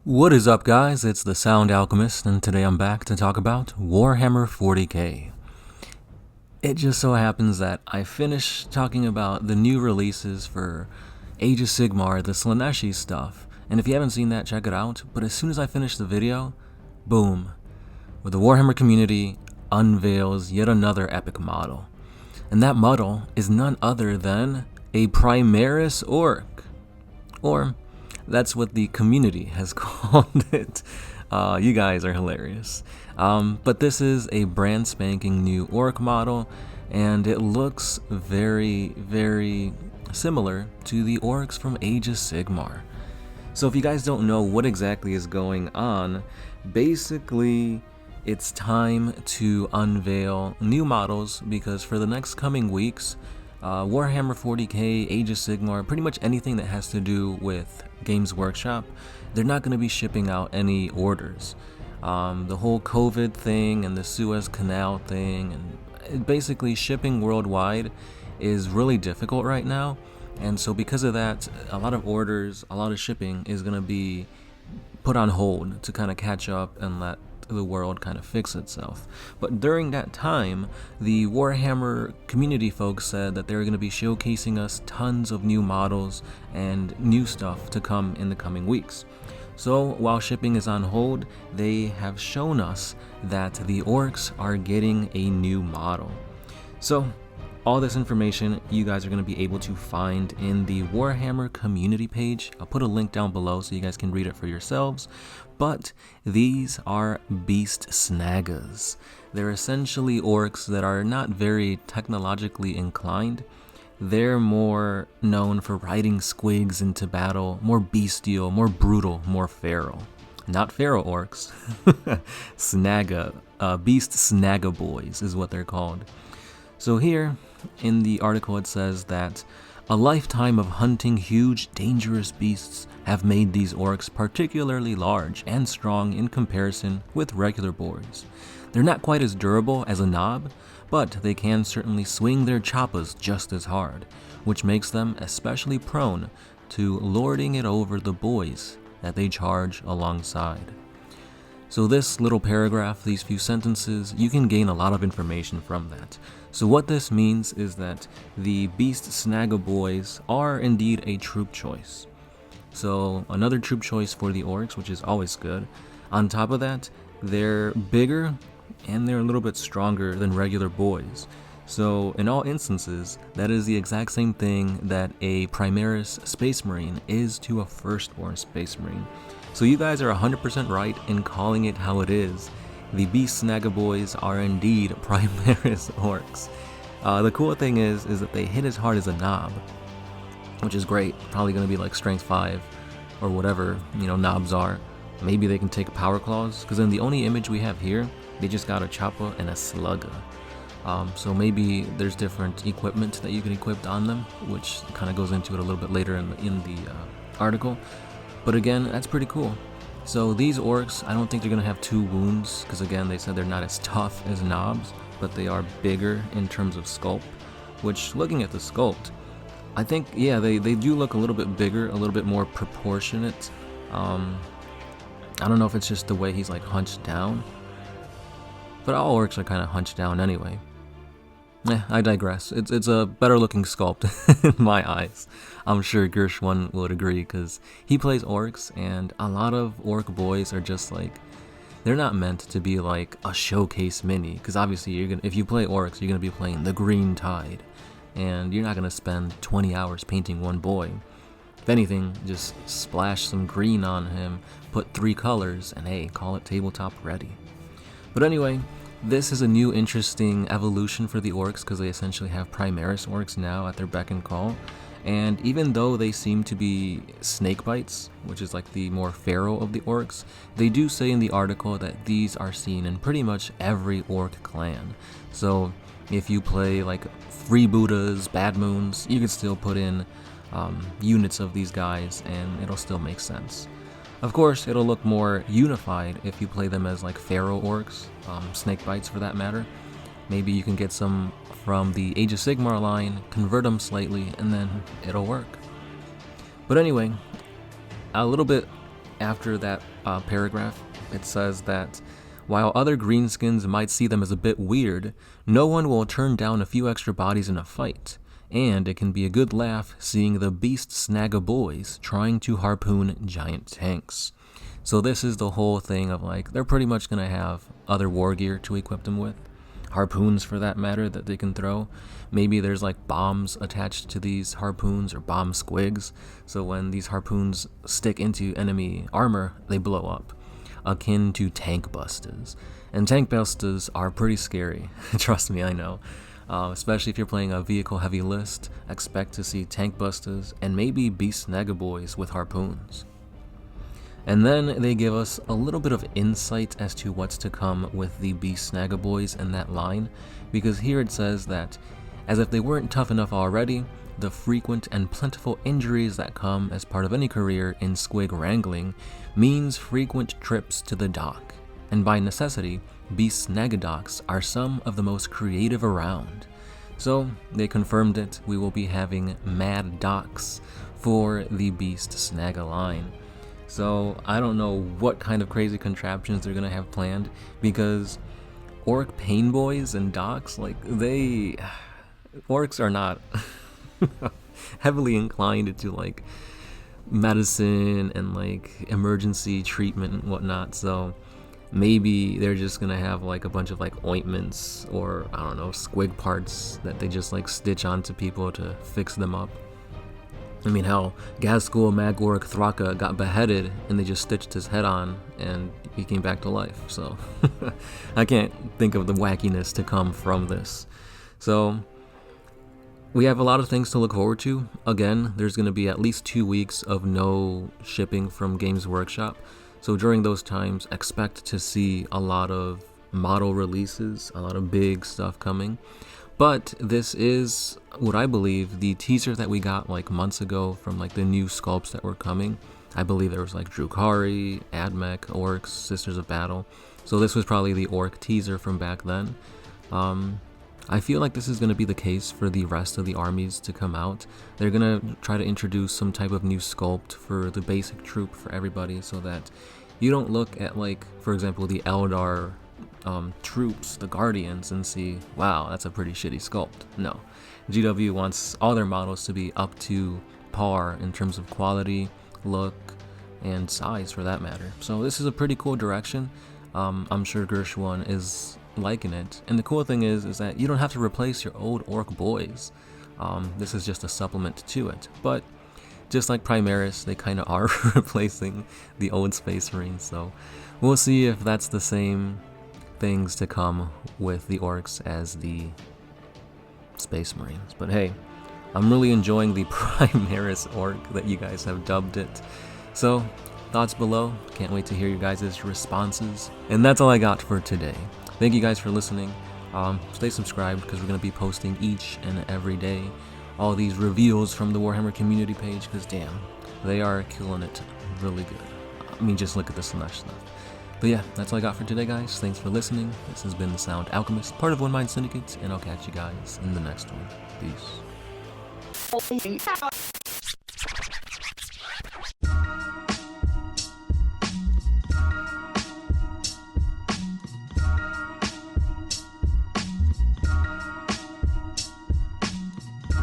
What is up, guys? It's the Sound Alchemist, and today I'm back to talk about Warhammer 40k. It just so happens that I finished talking about the new releases for Age of Sigmar, the Slaaneshi stuff, and if you haven't seen that, check it out. But as soon as I finished the video, boom, where the Warhammer community unveils yet another epic model. And that model is none other than a Primaris Ork, or that's what the community has called it. You guys are hilarious. But this is a brand spanking new Ork model, and it looks very, very similar to the Orks from Age of Sigmar. So if you guys don't know what exactly is going on, basically it's time to unveil new models, because for the next coming weeks, Warhammer 40k, Age of Sigmar, pretty much anything that has to do with Games Workshop, they're not going to be shipping out any orders. The whole COVID thing and the Suez Canal thing, and basically shipping worldwide is really difficult right now. And so because of that, a lot of orders, a lot of shipping is going to be put on hold to kind of catch up and let the world kind of fix itself. But during that time, the Warhammer community folks said that they're going to be showcasing us tons of new models and new stuff to come in the coming weeks. So while shipping is on hold, they have shown us that the Orks are getting a new model. So all this information you guys are going to be able to find in the Warhammer community page. I'll put a link down below so you guys can read it for yourselves. But these are beast snaggas. They're essentially Orks that are not very technologically inclined. They're more known for riding squigs into battle, more bestial, more brutal, more feral. Not feral Orks. Snagga, beast snagga boys is what they're called. So here in the article it says that a lifetime of hunting huge, dangerous beasts have made these Orks particularly large and strong in comparison with regular boys. They're not quite as durable as a knob, but they can certainly swing their choppas just as hard, which makes them especially prone to lording it over the boys that they charge alongside. So this little paragraph, these few sentences, you can gain a lot of information from that. So what this means is that the Beast Snagga boys are indeed a troop choice. So another troop choice for the Orks, which is always good. On top of that, they're bigger and they're a little bit stronger than regular boys. So in all instances, that is the exact same thing that a Primaris Space Marine is to a Firstborn Space Marine. So you guys are 100% right in calling it how it is. The Beast Snagga boys are indeed Primaris Orks. The cool thing is that they hit as hard as a knob, which is great. Probably going to be like Strength 5 or whatever, knobs are. Maybe they can take Power Claws, because in the only image we have here, they just got a Choppa and a Slugga. So maybe there's different equipment that you can equip on them, which kind of goes into it a little bit later in the article. But again, that's pretty cool. So these Orks, I don't think they're going to have 2 wounds, because again, they said they're not as tough as knobs, but they are bigger in terms of sculpt, which, looking at the sculpt, I think, yeah, they do look a little bit bigger, a little bit more proportionate. I don't know if it's just the way he's like hunched down, but all Orks are kind of hunched down anyway. I digress. It's a better looking sculpt in my eyes. I'm sure Gershwin would agree, because he plays Orks, and a lot of Ork boys are just like, they're not meant to be like a showcase mini, because obviously if you play Orks, you're gonna be playing the Green Tide, and you're not gonna spend 20 hours painting one boy. If anything, just splash some green on him, put 3 colors, and hey, call it tabletop ready. But anyway, this is a new interesting evolution for the Orks, because they essentially have Primaris Orks now at their beck and call. And even though they seem to be snakebites, which is like the more feral of the Orks, they do say in the article that these are seen in pretty much every Ork clan. So if you play like Freebootas, Bad Moons, you can still put in units of these guys and it'll still make sense. Of course, it'll look more unified if you play them as like feral Orks, snakebites for that matter. Maybe you can get some from the Age of Sigmar line, convert them slightly, and then it'll work. But anyway, a little bit after that paragraph. It says that while other greenskins might see them as a bit weird, no one will turn down a few extra bodies in a fight, and it can be a good laugh seeing the beast snagga boys trying to harpoon giant tanks. So this is the whole thing of like, they're pretty much going to have other war gear to equip them with. Harpoons for that matter that they can throw. Maybe there's like bombs attached to these harpoons or bomb squigs. So when these harpoons stick into enemy armor, they blow up. Akin to tank busters. And tank busters are pretty scary. Trust me, I know. Especially if you're playing a vehicle heavy list, expect to see tank busters and maybe beast snagga boys with harpoons. And then they give us a little bit of insight as to what's to come with the beast snagga boys in that line, because here it says that, as if they weren't tough enough already, the frequent and plentiful injuries that come as part of any career in squig wrangling means frequent trips to the dock, and by necessity, beast snagga docks are some of the most creative around. So they confirmed it, we will be having mad docks for the beast snagga line. So I don't know what kind of crazy contraptions they're gonna have planned, because orc pain boys and docks, like orcs are not heavily inclined into like medicine and like emergency treatment and whatnot. So maybe they're just gonna have like a bunch of like ointments or I don't know, squig parts that they just like stitch onto people to fix them up. I mean, how Gazgul Magorg Thraka got beheaded and they just stitched his head on and he came back to life. So I can't think of the wackiness to come from this. So we have a lot of things to look forward to. Again, there's going to be at least 2 weeks of no shipping from Games Workshop. So during those times, expect to see a lot of model releases, a lot of big stuff coming. But this is what I believe the teaser that we got like months ago from like the new sculpts that were coming. I believe there was like Drukhari, Admech, Orks, Sisters of Battle. So this was probably the Orc teaser from back then. I feel like this is going to be the case for the rest of the armies to come out. They're going to try to introduce some type of new sculpt for the basic troop for everybody, so that you don't look at like, for example, the Eldar troops, the Guardians, and see, wow, that's a pretty shitty sculpt. No. GW wants all their models to be up to par in terms of quality, look, and size for that matter. So this is a pretty cool direction. I'm sure Gershwin is liking it. And the cool thing is that you don't have to replace your old Orc boys. This is just a supplement to it. But just like Primaris, they kind of are replacing the old Space Marines. So we'll see if that's the same things to come with the Orcs as the Space Marines. But hey, I'm really enjoying the Primaris Orc that you guys have dubbed it. So thoughts below, can't wait to hear you guys' responses. And that's all I got for today. Thank you guys for listening. Stay subscribed because we're going to be posting each and every day all these reveals from the Warhammer community page, because damn, they are killing it really good. I mean, just look at the Slanesh stuff. But yeah, that's all I got for today, guys. Thanks for listening. This has been the Sound Alchemist, part of One Mind Syndicate, and I'll catch you guys in the next one. Peace.